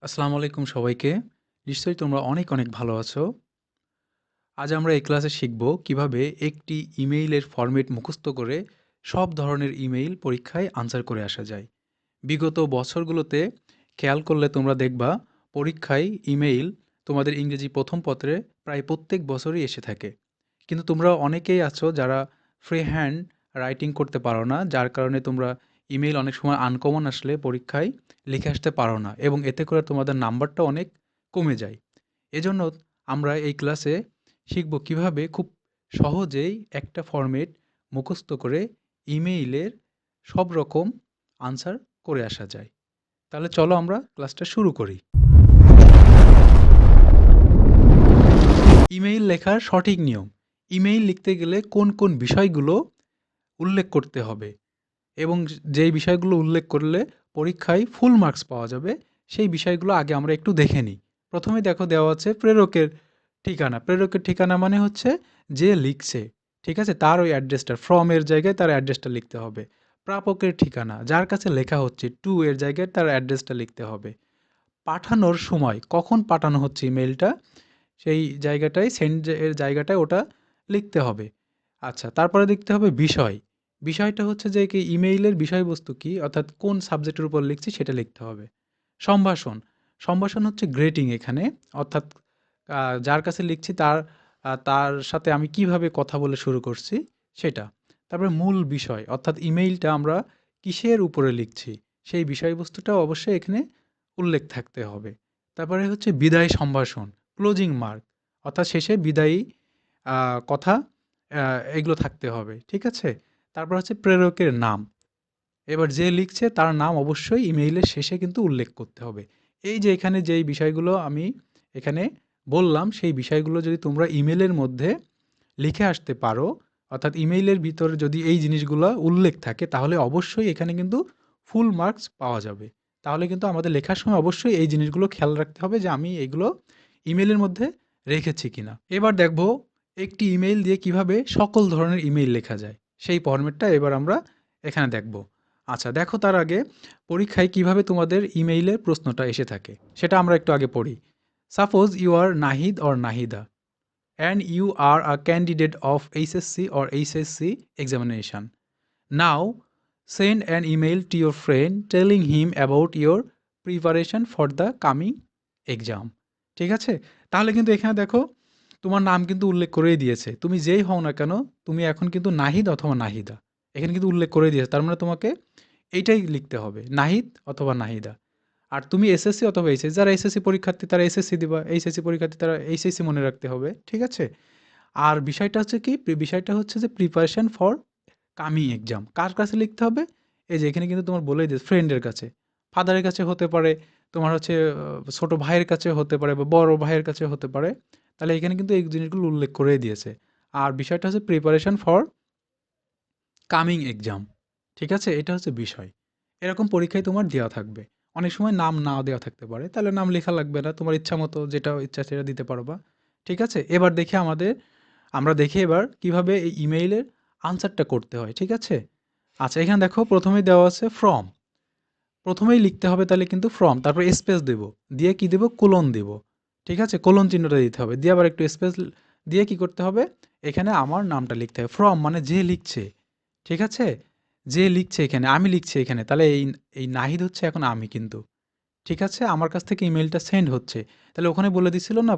আসসালামু আলাইকুম সবাইকে। নিশ্চয়ই তোমরা অনেক ভালো আছো। আজ আমরা এই ক্লাসে শিখব কিভাবে একটি ইমেইলের ফরম্যাট মুখস্থ করে সব ধরনের ইমেইল পরীক্ষায় আনসার করে আসা যায়। বিগত বছরগুলোতে খেয়াল করলে তোমরা দেখবা পরীক্ষায় ইমেইল তোমাদের ইংরেজি প্রথম পত্রে প্রায় প্রত্যেক বছরই এসে থাকে। কিন্তু তোমরা অনেকেই আছো যারা ফ্রি হ্যান্ড রাইটিং করতে পারো না, যার কারণে তোমরা ইমেইল অনেক সময় আনকমন আসলে পরীক্ষায় লিখে আসতে পারো না এবং এতে করে তোমাদের নাম্বারটা অনেক কমে যায়। এজন্য আমরা এই ক্লাসে শিখব কিভাবে খুব সহজেই একটা ফরম্যাট মুখস্থ করে ইমেইলের সব রকম আনসার করে আসা যায়। তাহলে চলো আমরা ক্লাসটা শুরু করি। ইমেইল লেখার সঠিক নিয়ম। ইমেইল লিখতে গেলে কোন বিষয়গুলো উল্লেখ করতে হবে এবং যেই বিষয়গুলো উল্লেখ করলে পরীক্ষায় ফুল মার্কস পাওয়া যাবে, সেই বিষয়গুলো আগে আমরা একটু দেখে নিই। প্রথমে দেখো দেওয়া আছে প্রেরকের ঠিকানা। প্রেরকের ঠিকানা মানে হচ্ছে যে লিখছে, ঠিক আছে? তার ওই অ্যাড্রেসটা, ফ্রম এর জায়গায় তার অ্যাড্রেসটা লিখতে হবে। প্রাপকের ঠিকানা, যার কাছে লেখা হচ্ছে, টু এর জায়গায় তার অ্যাড্রেসটা লিখতে হবে। পাঠানোর সময়, কখন পাঠানো হচ্ছে ইমেইলটা, সেই জায়গাটায় সেন্ড এর জায়গাটায় ওটা লিখতে হবে। আচ্ছা, তারপরে দেখতে হবে বিষয়। বিষয়টা হচ্ছে যে কি ইমেইলের বিষয়বস্তু কী, অর্থাৎ কোন সাবজেক্টের উপর লিখছি সেটা লিখতে হবে। সম্ভাষণ। সম্ভাষণ হচ্ছে গ্রেটিং এখানে, অর্থাৎ যার কাছে লিখছি তার সাথে আমি কিভাবে কথা বলে শুরু করছি সেটা। তারপরে মূল বিষয়, অর্থাৎ ইমেইলটা আমরা কিসের উপরে লিখছি সেই বিষয়বস্তুটাও অবশ্যই এখানে উল্লেখ থাকতে হবে। তারপরে হচ্ছে বিদায় সম্ভাষণ, ক্লোজিং মার্ক, অর্থাৎ শেষে বিদায়ী কথা, এগুলো থাকতে হবে, ঠিক আছে? তারপর হচ্ছে প্রেরকের নাম। এবার যে লিখছে তার নাম অবশ্যই ইমেইলের শেষে কিন্তু উল্লেখ করতে হবে। এই যে এখানে যেই বিষয়গুলো আমি এখানে বললাম, সেই বিষয়গুলো যদি তোমরা ইমেইলের মধ্যে লিখে আসতে পারো, অর্থাৎ ইমেইলের ভিতরে যদি এই জিনিসগুলো উল্লেখ থাকে, তাহলে অবশ্যই এখানে কিন্তু ফুল মার্কস পাওয়া যাবে। তাহলে কিন্তু আমাদের লেখার সময় অবশ্যই এই জিনিসগুলো খেয়াল রাখতে হবে যে আমি এগুলো ইমেইলের মধ্যে রেখেছি কিনা। এবার দেখব একটি ইমেইল দিয়ে কিভাবে সকল ধরনের ইমেইল লেখা যায়, সেই ফরম্যাটটা এবার আমরা এখানে দেখব। আচ্ছা দেখো, তার আগে পরীক্ষায় কিভাবে তোমাদের ইমেইলের প্রশ্নটা এসে থাকে সেটা আমরা একটু আগে পড়ি। Suppose you are Nahid or Nahida and you are a candidate of HSC or HSC examination. Now, send an email to your friend telling him about your preparation for the coming exam. ঠিক আছে? তাহলে কিন্তু এখানে দেখো তোমার নাম কিন্তু উল্লেখ করেই দিয়েছে। তুমি যেই হও না কেন, তুমি এখন কিন্তু নাহিদ অথবা নাহিদা। এখানে কিন্তু উল্লেখ করে দিয়েছে। তার মানে তোমাকে এইটাই লিখতে হবে, নাহিদ অথবা নাহিদা। আর তুমি এসএসসি অথবা এইচএসসি, যারা এসএসসি পরীক্ষার্থী তারা এসএসসি দিবা, এইচএসসি পরীক্ষার্থী তারা এইচএসসি মনে রাখতে হবে, ঠিক আছে? আর বিষয়টা হচ্ছে কি, বিষয়টা হচ্ছে যে প্রিপারেশন ফর কামিং এক্সাম কার কাছে লিখতে হবে? এই যে এখানে কিন্তু তোমার বলেই দিয়েছে, ফ্রেন্ডের কাছে, ফাদারের কাছে হতে পারে, তোমার হচ্ছে ছোট ভাইয়ের কাছে হতে পারে বা বড় ভাইয়ের কাছে হতে পারে। তাহলে এখানে কিন্তু এই জিনিসগুলো উল্লেখ করেই দিয়েছে। আর বিষয়টা হচ্ছে প্রিপারেশন ফর কামিং এক্সাম, ঠিক আছে? এটা হচ্ছে বিষয়। এরকম পরীক্ষায় তোমার দেওয়া থাকবে। অনেক সময় নাম নাও দেওয়া থাকতে পারে, তাহলে নাম লেখা লাগবে না, তোমার ইচ্ছা মতো যেটা ইচ্ছা সেটা দিতে পারবা, ঠিক আছে? এবার দেখি আমরা দেখি এবার কিভাবে এই ইমেইলের আনসারটা করতে হয়, ঠিক আছে? আচ্ছা এখানে দেখো প্রথমেই দেওয়া আছে ফ্রম। প্রথমেই লিখতে হবে তাহলে কিন্তু ফ্রম, তারপর স্পেস দেব, দিয়ে কি দেব, কোলন দেব, ঠিক আছে? কোলন চিহ্নটা দিতে হবে, দিয়ে আবার একটু স্পেস দিয়ে কি করতে হবে, এখানে আমার নামটা লিখতে হবে। ফ্রম মানে যে লিখছে, ঠিক আছে? যে লিখছে এখানে, আমি লিখছি এখানে, তাহলে এই এই নাহিদ হচ্ছে এখন আমি কিন্তু, ঠিক আছে? আমার কাছ থেকে ইমেইলটা সেন্ড হচ্ছে। তাহলে ওখানে বলে দিছিল না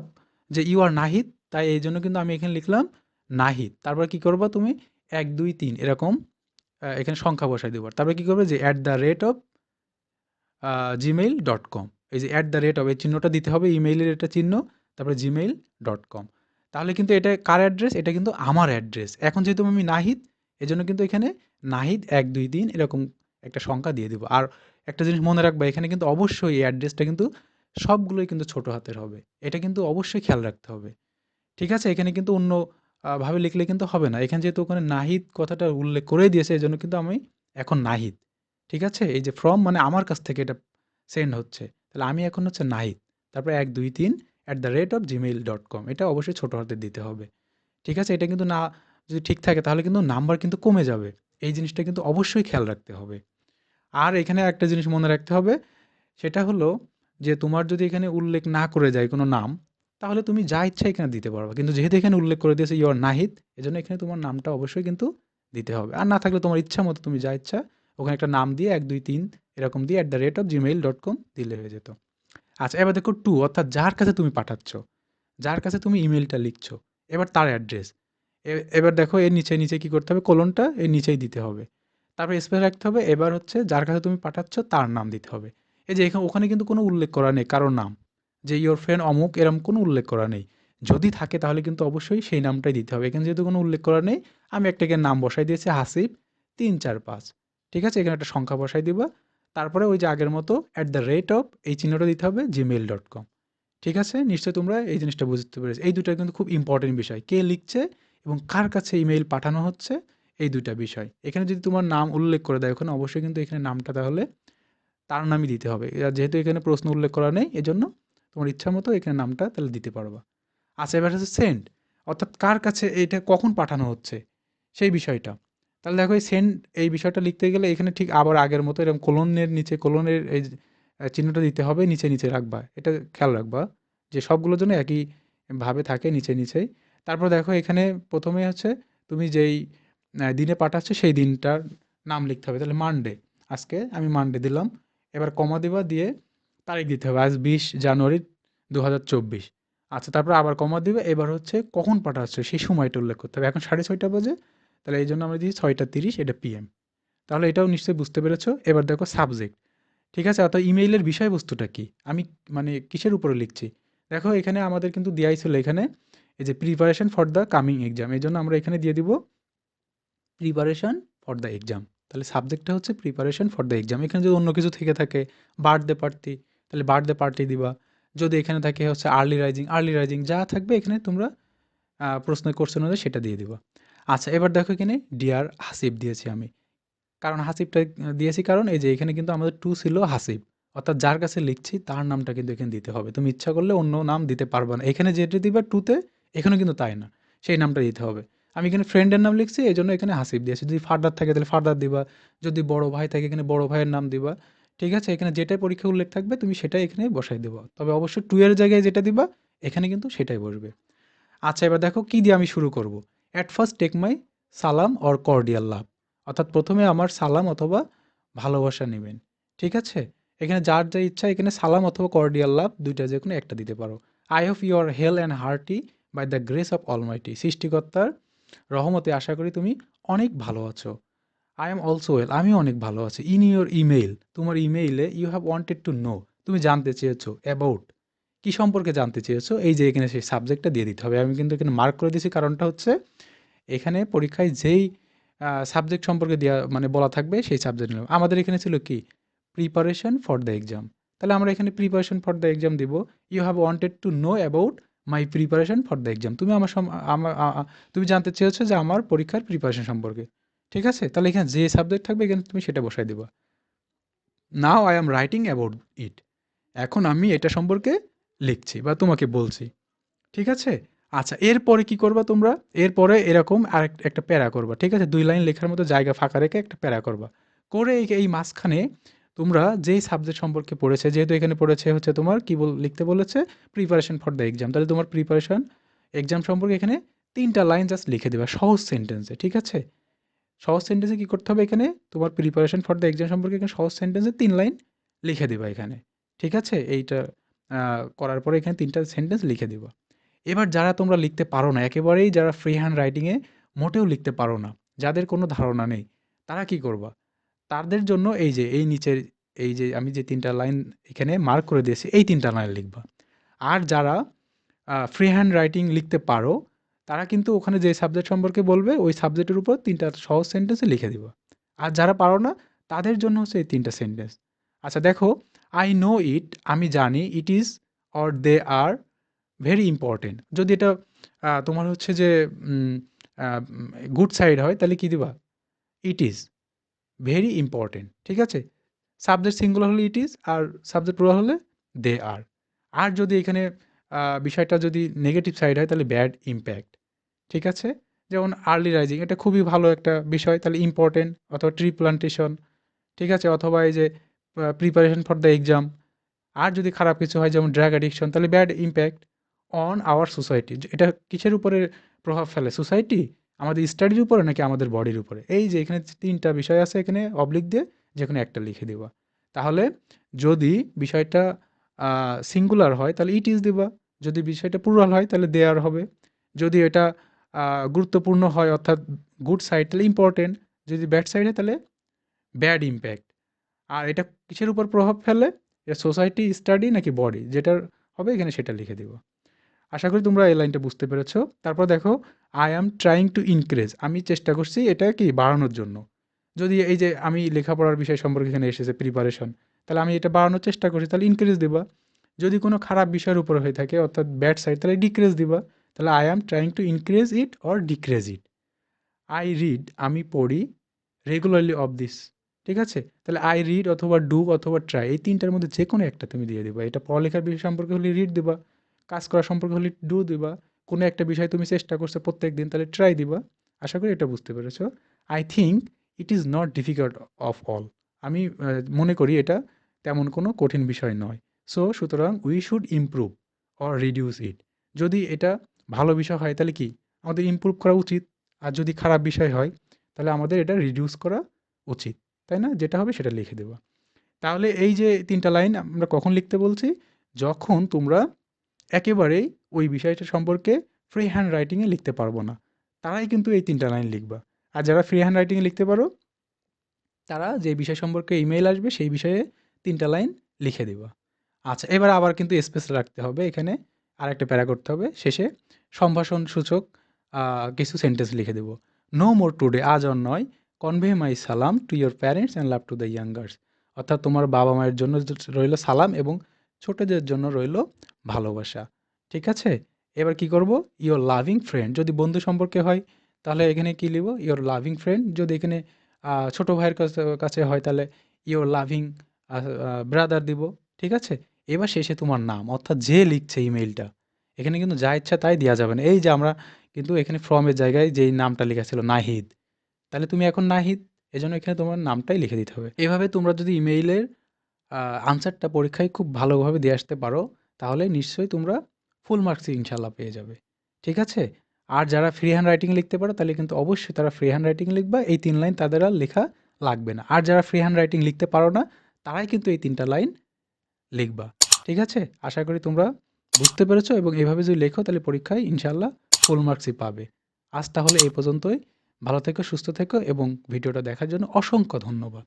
যে ইউ আর নাহিদ, তাই এই জন্য কিন্তু আমি এখানে লিখলাম নাহিদ। তারপর কি করবা তুমি, ১ ২ ৩ এরকম এখানে সংখ্যা বসাই দেবা। তারপরে কি করবে, যে @gmail.com, এই যে @, এই চিহ্নটা দিতে হবে, ইমেইলের এটা চিহ্ন, তারপরে gmail.com। তাহলে কিন্তু এটা কার অ্যাড্রেস? এটা কিন্তু আমার অ্যাড্রেস। এখন যেহেতু আমি নাহিদ, এজন্য কিন্তু এখানে নাহিদ ১ ২ ৩ এরকম একটা সংখ্যা দিয়ে দিব। আর একটা জিনিস মনে রাখবা, এখানে কিন্তু অবশ্যই এই অ্যাড্রেসটা কিন্তু সবগুলোই কিন্তু ছোট হাতের হবে। এটা কিন্তু অবশ্যই খেয়াল রাখতে হবে। ঠিক আছে? এখানে কিন্তু অন্য ভাবে লিখলে কিন্তু হবে না। এখানে যেহেতু ওখানে নাহিদ কথাটা উল্লেখ করেই দিয়েছে, এজন্য কিন্তু আমি এখন নাহিদ। ঠিক আছে? এই যে ফ্রম মানে আমার কাছ থেকে এটা সেন্ড হচ্ছে। তাহলে আমি এখন হচ্ছে নাহিদ। তারপরে ১ ২ ৩ @gmail.com, এটা অবশ্যই ছোট হাতের দিতে হবে। ঠিক আছে? এটা কিন্তু না যদি ঠিক থাকে তাহলে কিন্তু নাম্বার কিন্তু কমে যাবে। এই জিনিসটা কিন্তু অবশ্যই খেয়াল রাখতে হবে। আর এখানে একটা জিনিস মনে রাখতে হবে, সেটা হলো যে তোমার যদি এখানে উল্লেখ না করে যায় কোনো নাম, তাহলে তুমি যা ইচ্ছা এখানে দিতে পারবা। কিন্তু যেহেতু এখানে উল্লেখ করে দিয়েছে ইউ আর নাহিদ, এজন্য এখানে তোমার নামটা অবশ্যই কিন্তু দিতে হবে। আর না থাকলে তোমার ইচ্ছা মতো তুমি যা ইচ্ছা ওখানে একটা নাম দিয়ে ১, ২, ৩ এরকম দিয়ে @gmail.com দিলে হয়ে যেত। আচ্ছা, এবার দেখো টু, অর্থাৎ যার কাছে তুমি পাঠাচ্ছ, যার কাছে তুমি ইমেইলটা লিখছো, এবার তার অ্যাড্রেস। এবার দেখো এর নিচে কি করতে হবে? কোলনটা এর নিচেই দিতে হবে। তারপরে স্পেস রাখতে হবে। এবার হচ্ছে যার কাছে তুমি পাঠাচ্ছ তার নাম দিতে হবে। এই যে ওখানে কিন্তু কোনো উল্লেখ করা নেই কারো নাম। যে ইওর ফ্রেন্ড অমুক এরকম কোনো উল্লেখ করা নেই। যদি থাকে তাহলে কিন্তু অবশ্যই সেই নামটাই দিতে হবে। এখানে যেহেতু কোনো উল্লেখ করা নেই, আমি একটা এখানে নাম বসাই দিয়েছি হাসিব ৩, ৪, ৫। ঠিক আছে? এখানে একটা সংখ্যা বসাই দিবা। তারপরে ওই যে আগের মতো এই চিহ্নটা দিতে হবে gmail.com। ঠিক আছে? নিশ্চয়ই তোমরা এই জিনিসটা বুঝতে পেরেছো। এই ২ টা কিন্তু খুব ইম্পোর্টেন্ট বিষয়। কে লিখছে এবং কার কাছে ইমেইল পাঠানো হচ্ছে, এই ২ টা বিষয়। এখানে যদি তোমার নাম উল্লেখ করে দেয় ওখানে, অবশ্যই কিন্তু এখানে নামটা তাহলে তার নামই দিতে হবে। আর যেহেতু এখানে প্রশ্ন উল্লেখ করা নেই, এজন্য তোমার ইচ্ছামতো এখানে নামটা তাহলে দিতে পারবা। আচ্ছা, এবার হচ্ছে সেন্ড, অর্থাৎ কার কাছে এটা কখন পাঠানো হচ্ছে সেই বিষয়টা। তাহলে দেখো এই সেন্ড এই বিষয়টা লিখতে গেলে এখানে ঠিক আবার আগের মতো এরকম কোলনের নিচে কোলনের এই যে, চিহ্নটা দিতে হবে, নিচে রাখবা। এটা খেয়াল রাখবা যে সবগুলোর জন্য একই ভাবে থাকে নিচেই। তারপর দেখো এখানে ১ম এ হচ্ছে তুমি যেই দিনে পাঠাচ্ছ সেই দিনটার নাম লিখতে হবে। তাহলে মানডে, আজকে আমি মানডে দিলাম। এবার কমা দিবা, দিয়ে তারিখ দিতে হবে। আজ ২০ জানুয়ারি ২০২৪। আচ্ছা, তারপরে আবার কমা দিবে। এবার হচ্ছে কখন পাঠাচ্ছ সেই সময়টা উল্লেখ করতে হবে। এখন ৬:৩০ বাজে। তাহলে এইজন্য আমরা দিয়েছি ৬:৩০, এটা PM। তাহলে এটাও নিশ্চয়ই বুঝতে পেরেছো। এবার দেখো সাবজেক্ট। ঠিক আছে? অর্থাৎ ইমেইলের বিষয়বস্তুটা কি? আমি মানে কিসের উপরে লিখছি? দেখো এখানে আমাদের কিন্তু দেয়াই ছিল এখানে এই যে preparation for the coming exam. এজন্য আমরা এখানে দিয়ে দিব প্রিপারেশন ফর দ্য এক্সাম। তাহলে সাবজেক্টটা হচ্ছে প্রিপারেশন ফর দ্য এক্সাম। এখানে যদি অন্য কিছু থেকে থাকে, বার্থডে পার্টি, তাহলে বার্থডে পার্টি দিবা। যদি এখানে থাকে হচ্ছে আর্লি রাইজিং যা থাকবে এখানে তোমরা প্রশ্নের কোশ্চেন অনুযায়ী সেটা দিয়ে দিবা। আচ্ছা, এবার দেখো এখানে ডিয়ার হাসিব দিয়েছি আমি। কারণ হাসিবটা দিয়েছি কারণ এই যে এখানে কিন্তু আমাদের টু ছিল হাসিব। অর্থাৎ যার কাছে লিখছি তার নামটা কিন্তু এখানে দিতে হবে। তুমি ইচ্ছা করলে অন্য নাম দিতে পারবা না। এখানে যেটা দিবা টুতে, এখানেও কিন্তু তাই না। সেই নামটা দিতে হবে। আমি এখানে ফ্রেন্ডের নাম লিখছি, এজন্য এখানে হাসিব দিয়েছি। যদি ফাদার থাকে তাহলে ফাদার দিবা। যদি বড় ভাই থাকে এখানে বড় ভাইয়ের নাম দিবা। ঠিক আছে? এখানে যেটাই পরীক্ষায় উল্লেখ থাকবে তুমি সেটাই এখানে বসাই দেবা। তবে অবশ্যই টু এর জায়গায় যেটা দিবা এখানে কিন্তু সেটাই বসবে। আচ্ছা, এবার দেখো কি দিয়ে আমি শুরু করব। এট ফার্স্ট টেক মাই সালাম অর কর্ডিয়াল লাভ। অর্থাৎ প্রথমে আমার সালাম অথবা ভালোবাসা নেবেন। ঠিক আছে? এখানে যার যা ইচ্ছা এখানে সালাম অথবা কর্ডিয়াল লাভ ২ টা যেকোনো একটা দিতে পারো। I hope you are hale and hearty by the grace of almighty. সৃষ্টিকর্তার রহমতে আশা করি তুমি অনেক ভালো আছো। আই এম অলসো ওয়েল, আমিও অনেক ভালো আছি। ইন ইউর ইমেইল, তোমার ইমেইলে you have wanted to know, তুমি জানতে চেয়েছো অ্যাবাউট, কি সম্পর্কে জানতে চেয়েছো, এই যে এখানে সেই সাবজেক্টটা দিয়ে দিতে হবে। আমি কিন্তু এখানে মার্ক করে দিয়েছি, কারণটা হচ্ছে এখানে পরীক্ষায় যেই সাবজেক্ট সম্পর্কে দেওয়া মানে বলা থাকবে সেই সাবজেক্ট নিলাম। আমাদের এখানে ছিল কি প্রিপারেশন ফর দ্য এক্সাম, তাহলে আমরা এখানে প্রিপারেশন ফর দ্য এক্সাম দিব। You have wanted to know about my preparation for the exam, তুমি আমার তুমি জানতে চেয়েছো যে আমার পরীক্ষার প্রিপারেশন সম্পর্কে। ঠিক আছে? তাহলে এখানে যে সাবজেক্ট থাকবে এখানে তুমি সেটা বসাই দিবা। Now I am writing about it, এখন আমি এটা সম্পর্কে লিখছি বা তোমাকে বলছি। ঠিক আছে? আচ্ছা, এরপরে কি করবা তোমরা? এরপরে এরকম একটা প্যারা করবা। ঠিক আছে? ২ লাইন লেখার মতো জায়গা ফাঁকা রেখে একটা প্যারা করবা। করে এই মাঝখানে তোমরা যেই সাবজেক্ট সম্পর্কে পড়েছে, যেহেতু এখানে পড়েছে হচ্ছে তোমার কি লিখতে বলেছে? Preparation for the exam. তাহলে তোমার প্রিপারেশন এক্সাম সম্পর্কে এখানে ৩ টা লাইন জাস্ট লিখে দিবা সহজ সেন্টেন্সে। ঠিক আছে? সহজ সেন্টেন্সে কি করতে হবে এখানে? তোমার প্রিপারেশন ফর দ্য এক্সাম সম্পর্কে এখানে সহজ সেন্টেন্সে ৩ লাইন লিখে দিবা এখানে। ঠিক আছে? এইটা করার পরে এখানে ৩ টা সেন্টেন্স লিখে দিবা। এবার যারা তোমরা লিখতে পারো না, একেবারেই যারা ফ্রি হ্যান্ড রাইটিংয়ে মোটেও লিখতে পারো না, যাদের কোনো ধারণা নেই, তারা কি করবা? তাদের জন্য এই যে এই নিচের এই যে আমি যে ৩ টা লাইন এখানে মার্ক করে দিয়েছি, এই ৩ টা লাইন লিখবা। আর যারা ফ্রি হ্যান্ড রাইটিং লিখতে পারো, তারা কিন্তু ওখানে যে সাবজেক্ট সম্পর্কে বলবে, ওই সাবজেক্টের উপর ৩ টা সহজ সেন্টেন্সে লিখে দিবা। আর যারা পারো না, তাদের জন্য হচ্ছে এই ৩ টা সেন্টেন্স। আচ্ছা দেখো, I know it, আমি জানি, it is or they are very important. যদি এটা তোমার হচ্ছে যে উম গুড সাইড হয় তাহলে কি দিবা? It is very important. ঠিক আছে? সাবজেক্ট সিঙ্গুলার হলে ইট ইজ, আর সাবজেক্ট প্লুরাল হলে দে আর। আর যদি এখানে বিষয়টা যদি নেগেটিভ সাইড হয় তাহলে ব্যাড ইমপ্যাক্ট। ঠিক আছে? যেমন আর্লি রাইজিং, এটা খুবই ভালো একটা বিষয়, তাহলে ইম্পোর্টেন্ট অথবা ট্রি প্লান্টেশন। ঠিক আছে? অথবা এই যে প্রিপারেশন ফর দ্য এক্সাম, আর যদি খারাপ কিছু হয় যেমন ড্রাগ অ্যাডিকশন, তাহলে bad impact on our society. এটা কিসের উপরে প্রভাব ফেলে? সোসাইটি, আমাদের স্টাডির উপরে নাকি আমাদের বডির উপরে? এই যে এখানে ৩ টা বিষয় আছে, এখানে অবলিক দিয়ে যেকোনো একটা লিখে দিবা। তাহলে যদি বিষয়টা সিঙ্গুলার হয় তাহলে ইট ইজ দিবা। যদি বিষয়টা প্লুরাল হয় তাহলে দেয়ার হবে। যদি এটা গুরুত্বপূর্ণ হয় অর্থাৎ গুড সাইড তাহলে ইম্পোর্টেন্ট। যদি ব্যাড সাইড হয় তাহলে ব্যাড ইমপ্যাক্ট। আর এটা কিসের উপর প্রভাব ফেলে? এটা সোসাইটি, স্টাডি নাকি বডি? যেটার হবে এখানে সেটা লিখে দিব। আশা করি তোমরা এই লাইনটা বুঝতে পেরেছো। তারপর দেখো, I am trying to increase, আমি চেষ্টা করছি এটা কি বাড়ানোর জন্য। যদি এই যে আমি লেখাপড়ার বিষয় সম্পর্কে এখানে এসেছে প্রিপারেশন, তাহলে আমি এটা বাড়ানোর চেষ্টা করছি, তাহলে ইনক্রিজ দিবা। যদি কোনো খারাপ বিষয়ের উপর হয়ে থাকে অর্থাৎ ব্যাড সাইড, তাহলে ডিক্রিজ দিবা। তাহলে I am trying to increase it or decrease it. I read, আমি পড়ি, রেগুলারলি অফ দিস। ঠিক আছে? তাহলে আই রিড অথবা ডু অথবা ট্রাই, এই ৩ টার মধ্যে যেকোনো একটা তুমি দিয়ে দিবা। এটা পড়ালেখার বিষয় সম্পর্কে হলে রিড দিবা, কাজ করা সম্পর্কে হলে ডু দিবা, কোনো একটা বিষয় তুমি চেষ্টা করছো প্রত্যেকদিন তাহলে ট্রাই দিবা। আশা করি এটা বুঝতে পেরেছো। I think it is not difficult of all, আমি মনে করি এটা তেমন কোনো কঠিন বিষয় নয়। সো সুতরাং we should improve or reduce it. যদি এটা ভালো বিষয় হয় তাহলে কি আমাদের ইমপ্রুভ করা উচিত, আর যদি খারাপ বিষয় হয় তাহলে আমাদের এটা রিডিউস করা উচিত। তাই না? যেটা হবে সেটা লিখে দেবা। তাহলে এই যে ৩ টা লাইন আমরা কখন লিখতে বলছি? যখন তোমরা একেবারেই ওই বিষয়টা সম্পর্কে ফ্রি হ্যান্ড রাইটিং এ লিখতে পারবো না, তারাই কিন্তু এই ৩ টা লাইন লিখবা। আর যারা ফ্রি হ্যান্ড রাইটিং এ লিখতে পারো, তারা যে বিষয় সম্পর্কে ইমেইল আসবে সেই বিষয়ে ৩ টা লাইন লিখে দিবা। আচ্ছা, এবার আবার কিন্তু স্পেস রাখতে হবে এখানে, আরেকটা প্যারা করতে হবে। শেষে সম্ভাষণ সূচক কিছু সেন্টেন্স লিখে দেব। নো মোর টুডে, আজ আর নয়। কনভে মাই সালাম to your parents and love to the youngers. অর্থাৎ তোমার বাবা মায়ের জন্য রইল সালাম এবং ছোটদের জন্য রইল ভালোবাসা। ঠিক আছে? এবার কি করব? ইয়োর লাভিং ফ্রেন্ড, যদি বন্ধু সম্পর্কে হয় তাহলে এখানে কি লিখব? Your loving friend. যদি এখানে ছোট ভাইয়ের কাছে কাছে হয় তাহলে ইয়োর লাভিং ব্রাদার দিব। ঠিক আছে? এবার শেষে তোমার নাম, অর্থাৎ যে লিখছে ইমেইলটা, এখানে কিন্তু যা ইচ্ছা তাই দেওয়া যাবে না। এই যে আমরা কিন্তু এখানে ফ্রমের জায়গায় যেই নামটা লেখা ছিল নাহিদ, তাহলে তুমি এখন নাহিদ, এজন্য এখানে তোমার নামটাই লিখে দিতে হবে। এভাবে তোমরা যদি ইমেইলের আনসারটা পরীক্ষায় খুব ভালোভাবে দিয়ে আসতে পারো, তাহলে নিশ্চয়ই তোমরা ফুল মার্কস ইনশাল্লাহ পেয়ে যাবে। ঠিক আছে? আর যারা ফ্রি হ্যান্ড রাইটিং লিখতে পারো তাহলে কিন্তু অবশ্যই তারা ফ্রি হ্যান্ড রাইটিং লিখবা, এই ৩ লাইন তাদের আর লেখা লাগবে না। আর যারা ফ্রি হ্যান্ড রাইটিং লিখতে পারো না, তারাই কিন্তু এই ৩ টা লাইন লিখবা। ঠিক আছে? আশা করি তোমরা বুঝতে পেরেছো এবং এভাবে যদি লেখো তাহলে পরীক্ষায় ইনশাআল্লাহ ফুল মার্কসই পাবে। আজ তাহলে এই পর্যন্তই। ভালো থেকো, সুস্থ থেকো এবং ভিডিওটা দেখার জন্য অসংখ্য ধন্যবাদ।